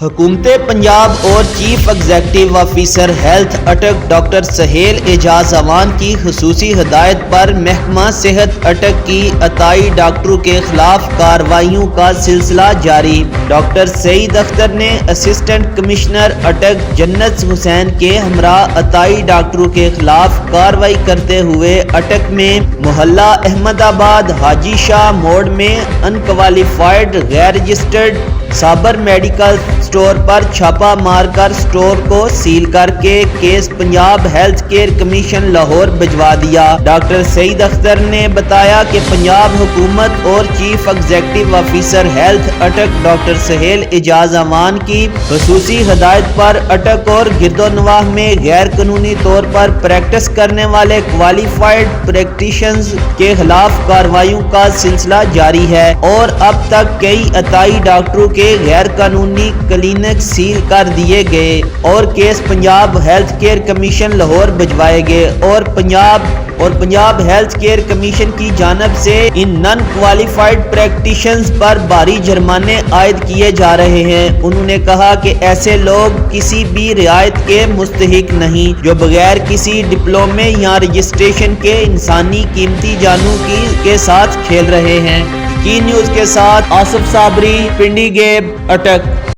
حکومت پنجاب اور chief executive officer health اٹک doctor Sohail اعجاز اعوان کی خصوصی ہدایت پر محکمہ صحت اٹک کی عطائی ڈاکٹروں کے خلاف کارروائیوں کا سلسلہ جاری۔ ڈاکٹر سعید اختر نے اسسٹنٹ کمشنر اٹک جنت حسین کے ہمراہ عطائی ڈاکٹروں کے خلاف کارروائی کرتے ہوئے اٹک میں محلہ احمد آباد حاجی شاہ موڑ میں انکوالیفائڈ غیر رجسٹرڈ صابر میڈیکل سٹور پر چھاپا مار کر سٹور کو سیل کر کے case Punjab health care commission Lahore بھجوا دیا۔ ڈاکٹر سعید اختر نے بتایا کہ پنجاب حکومت اور چیف ایگزیکٹو آفیسر ہیلتھ اٹک ڈاکٹر سہیل اعجاز اعوان کی خصوصی ہدایت پر اٹک اور گرد و نواح میں غیر قانونی طور پر پریکٹس کرنے والے کوالیفائڈ پریکٹیشنرز کے خلاف کارروائیوں کا سلسلہ جاری ہے اور اب تک کئی عطائی ڈاکٹروں کے غیر قانونی کلینک سیل کر دیے گئے اور case Punjab health care commission Lahore بھجوائے گئے اور پنجاب ہیلتھ کیئر کمیشن کی جانب سے ان نان کوالیفائڈ پریکٹیشنرز پر بھاری جرمانے عائد کیے جا رہے ہیں۔ انہوں نے کہا کہ ایسے لوگ کسی بھی رعایت کے مستحق نہیں جو بغیر کسی ڈپلومے یا رجسٹریشن کے انسانی قیمتی جانوں کے ساتھ کھیل رہے ہیں۔ کی نیوز کے ساتھ آصف صابری، پنڈی گیب، اٹک۔